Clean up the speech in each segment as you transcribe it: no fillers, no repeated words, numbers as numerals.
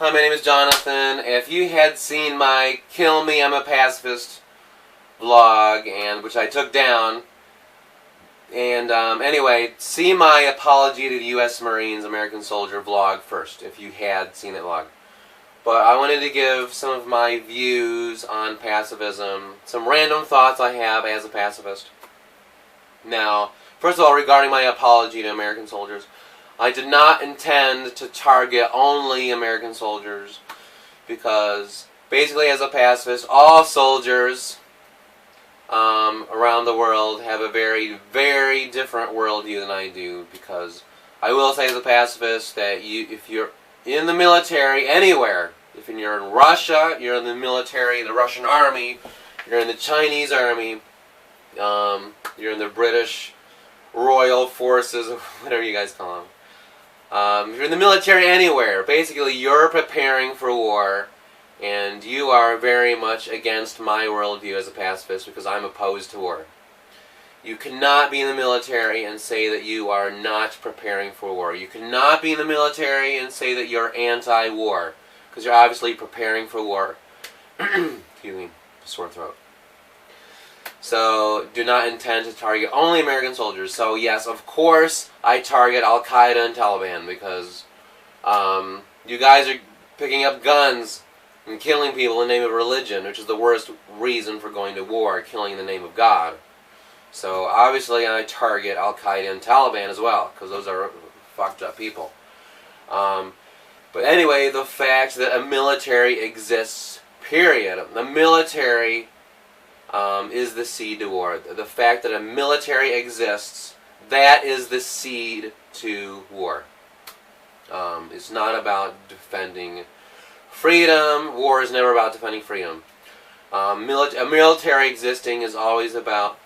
Hi, my name is Jonathan. If you had seen my Kill Me, I'm a Pacifist vlog, and which I took down, and anyway, see my apology to the U.S. Marines, American Soldier vlog first, if you had seen that vlog. But I wanted to give some of my views on pacifism, some random thoughts I have as a pacifist. Now, first of all, regarding my apology to American soldiers, I did not intend to target only American soldiers, because basically as a pacifist, all soldiers around the world have a very, very different worldview than I do, because I will say as a pacifist that if you're in the military anywhere, if you're in Russia, you're in the military, the Russian army, you're in the Chinese army, you're in the British Royal Forces, whatever you guys call them. If you're in the military anywhere, basically you're preparing for war, and you are very much against my worldview as a pacifist because I'm opposed to war. You cannot be in the military and say that you are not preparing for war. You cannot be in the military and say that you're anti-war, because you're obviously preparing for war. Excuse me, sore throat. So, do not intend to target only American soldiers. So, yes, of course, I target Al-Qaeda and Taliban, because you guys are picking up guns and killing people in the name of religion, which is the worst reason for going to war, killing in the name of God. So, obviously, I target Al-Qaeda and Taliban as well, because those are fucked up people. But anyway, the fact that a military exists, period. The military is the seed to war. The fact that a military exists, that is the seed to war. It's not about defending freedom. War is never about defending freedom. A military existing is always about,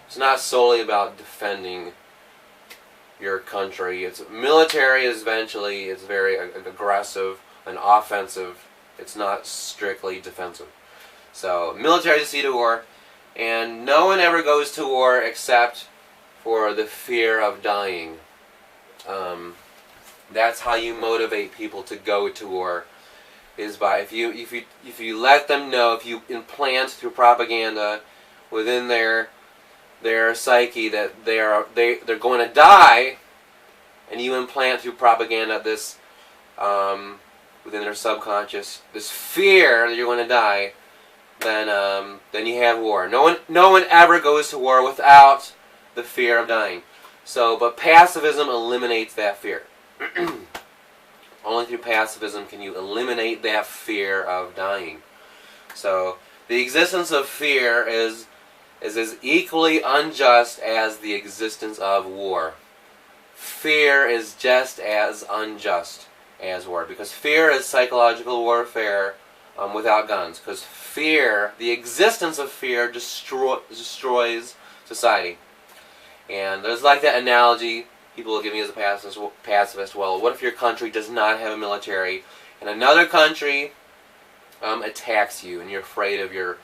it's not solely about defending your country. Military is eventually, it's very aggressive and offensive. It's not strictly defensive. So, military is the seed of war, and no one ever goes to war except for the fear of dying. That's how you motivate people to go to war, is by if you let them know, if you implant through propaganda within their psyche that they're going to die, and you implant through propaganda this within their subconscious this fear that you're going to die, then you have war. No one ever goes to war without the fear of dying. So, but pacifism eliminates that fear. Only through pacifism can you eliminate that fear of dying. So, the existence of fear is as equally unjust as the existence of war. Fear is just as unjust as war, because fear is psychological warfare without guns. Because fear, the existence of fear, destroys society. And there's like that analogy people will give me as a pacifist. Well, what if your country does not have a military, and another country attacks you, and you're afraid of your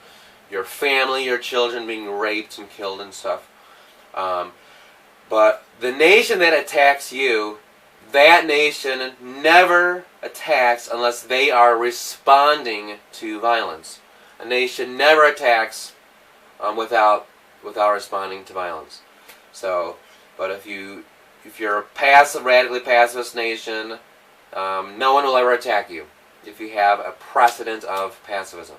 family, your children being raped and killed and stuff. But the nation that attacks you, that nation never attacks unless they are responding to violence. A nation never attacks without responding to violence. So, but if you're a radically pacifist nation, no one will ever attack you if you have a precedent of pacifism.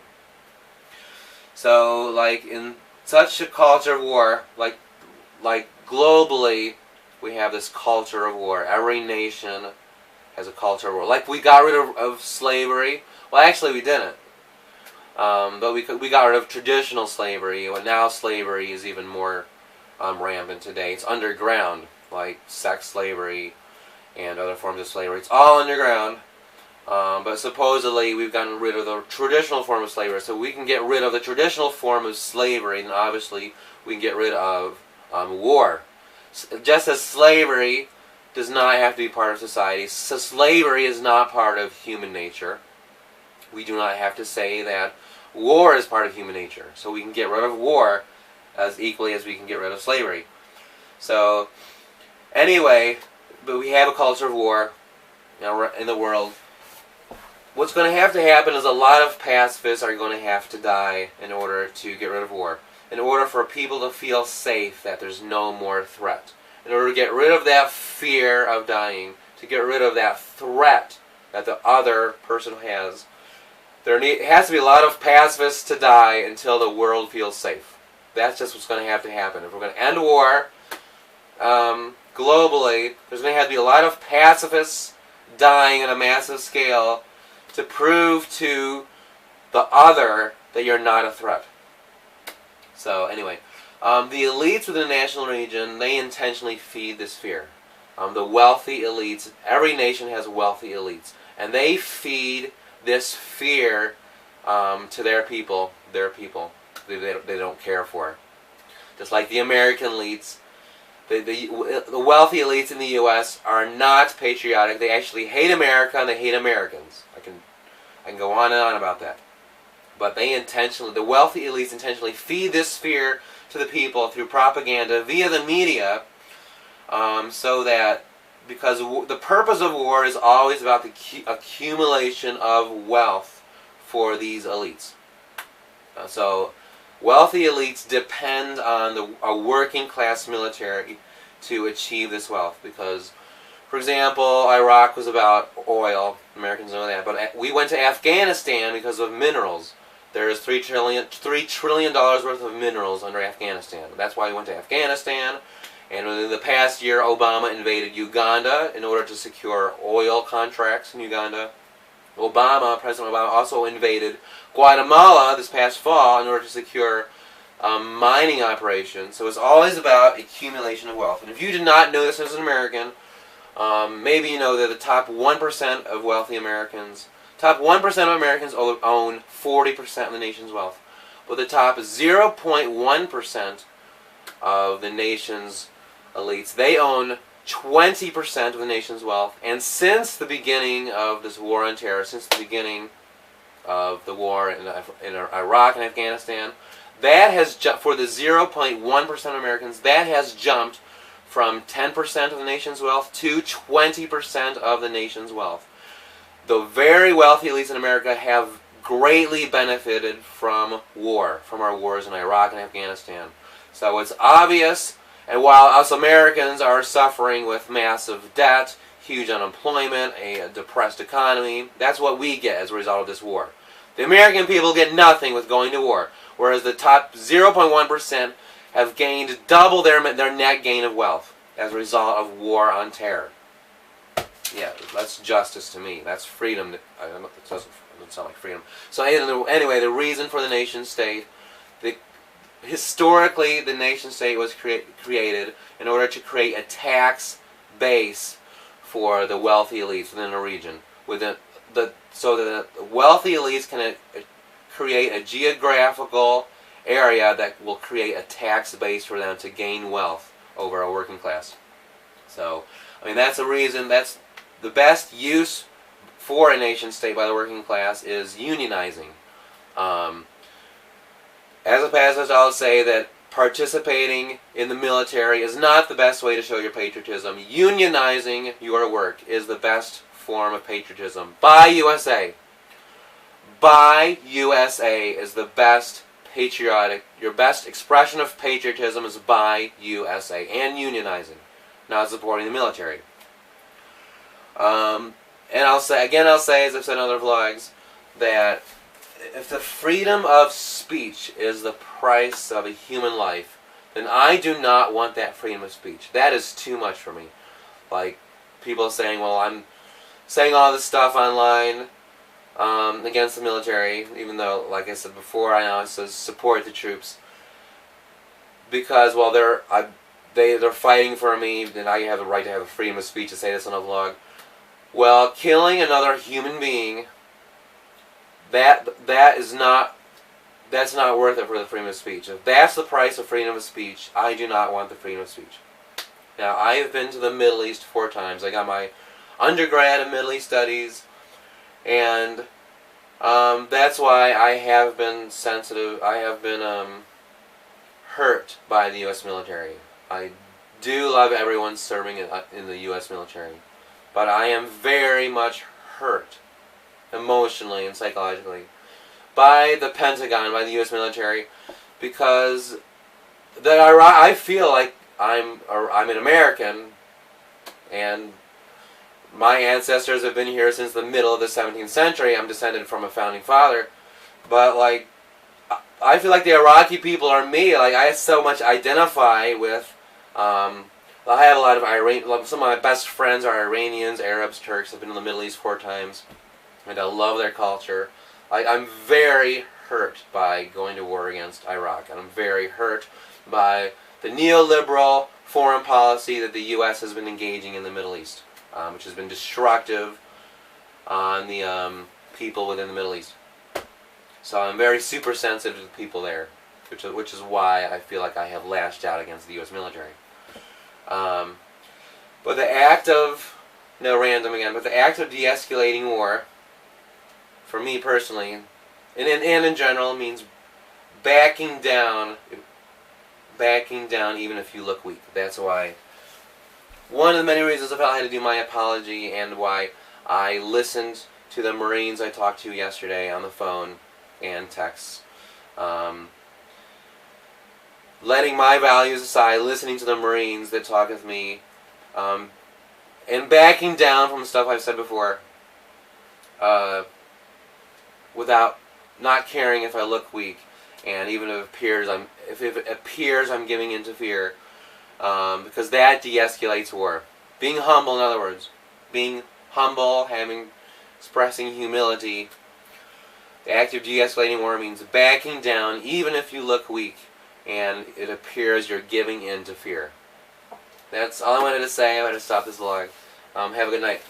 So, like in such a culture of war, like globally, we have this culture of war. Every nation has a culture of war. Like we got rid of slavery. Well, actually, we didn't. But we got rid of traditional slavery. And now slavery is even more rampant today. It's underground, like sex slavery and other forms of slavery. It's all underground. But supposedly we've gotten rid of the traditional form of slavery. So we can get rid of the traditional form of slavery, and obviously we can get rid of war. Just as slavery does not have to be part of society, so slavery is not part of human nature, we do not have to say that war is part of human nature. So we can get rid of war as equally as we can get rid of slavery. So, anyway, but we have a culture of war in the world, what's going to happen is a lot of pacifists are going to have to die in order to get rid of war. In order for people to feel safe that there's no more threat. In order to get rid of that fear of dying, to get rid of that threat that the other person has, there has to be a lot of pacifists to die until the world feels safe. That's just what's going to happen. If we're going to end war globally, there's going to have to be a lot of pacifists dying on a massive scale to prove to the other that you're not a threat. So anyway, the elites within the national region, they intentionally feed this fear. The wealthy elites, every nation has wealthy elites, and they feed this fear to their people they don't care for. Just like the American elites, the wealthy elites in the U.S. are not patriotic. They actually hate America and they hate Americans. I can go on and on about that. But the wealthy elites intentionally feed this fear to the people through propaganda via the media, so that, because the purpose of war is always about the accumulation of wealth for these elites. So wealthy elites depend on a working class military to achieve this wealth, because, for example, Iraq was about oil. Americans know that. But we went to Afghanistan because of minerals. There's $3 trillion worth of minerals under Afghanistan. That's why we went to Afghanistan. And within the past year, Obama invaded Uganda in order to secure oil contracts in Uganda. President Obama also invaded Guatemala this past fall in order to secure mining operations. So it's always about accumulation of wealth. And if you did not know this as an American, maybe you know that the top 1% of wealthy Americans, top 1% of Americans own 40% of the nation's wealth. But the top 0.1% of the nation's elites, they own 20% of the nation's wealth. And since the beginning of this war on terror, since the beginning of the war in Iraq and Afghanistan, that has for the 0.1% of Americans, that has jumped from 10% of the nation's wealth to 20% of the nation's wealth. The very wealthy elites in America have greatly benefited from war, from our wars in Iraq and Afghanistan. So it's obvious, and while us Americans are suffering with massive debt, huge unemployment, a depressed economy, that's what we get as a result of this war. The American people get nothing with going to war, whereas the top 0.1% have gained double their net gain of wealth as a result of war on terror. Yeah, that's justice to me. That's freedom. It doesn't sound like freedom. So anyway, the reason for the nation state, historically the nation state was created in order to create a tax base for the wealthy elites within a region, so that the wealthy elites can create a geographical area that will create a tax base for them to gain wealth over a working class. So, I mean, that's the reason. That's the best use for a nation state by the working class is unionizing. As a pacifist, I'll say that participating in the military is not the best way to show your patriotism. Unionizing your work is the best form of patriotism. Buy USA. Buy USA is the best patriotic. Your best expression of patriotism is buy USA and unionizing, not supporting the military. And I'll say, as I've said in other vlogs, that if the freedom of speech is the price of a human life, then I do not want that freedom of speech. That is too much for me. Like, people saying, well, I'm saying all this stuff online against the military, even though, like I said before, I now support the troops, because, well, they're fighting for me, then I have the right to have a freedom of speech to say this on a vlog. Well, killing another human being, that's not worth it for the freedom of speech. If that's the price of freedom of speech, I do not want the freedom of speech. Now, I have been to the Middle East 4 times. I got my undergrad in Middle East Studies, and that's why I have been sensitive. I have been hurt by the U.S. military. I do love everyone serving in the U.S. military, but I am very much hurt emotionally and psychologically, by the Pentagon, by the U.S. military, because I feel like I'm an American, and my ancestors have been here since the middle of the 17th century. I'm descended from a founding father, but like, I feel like the Iraqi people are me. Like, I so much identify with. I have a lot of some of my best friends are Iranians, Arabs, Turks. I've been in the Middle East 4 times, and I love their culture. I'm very hurt by going to war against Iraq, and I'm very hurt by the neoliberal foreign policy that the U.S. has been engaging in the Middle East, which has been destructive on the people within the Middle East. So I'm very super sensitive to the people there, which is why I feel like I have lashed out against the U.S. military. But the act of, no random again, but the act of de-escalating war, for me personally, and in general, means backing down even if you look weak. That's why, one of the many reasons I felt I had to do my apology, and why I listened to the Marines I talked to yesterday on the phone and texts. Letting my values aside, listening to the Marines that talk with me, and backing down from stuff I've said before, without not caring if I look weak, and even if it appears I'm giving in to fear, because that de-escalates war. Being humble, in other words, being humble, expressing humility. The act of de-escalating war means backing down even if you look weak and it appears you're giving in to fear. That's all I wanted to say. I'm going to stop this vlog. Have a good night.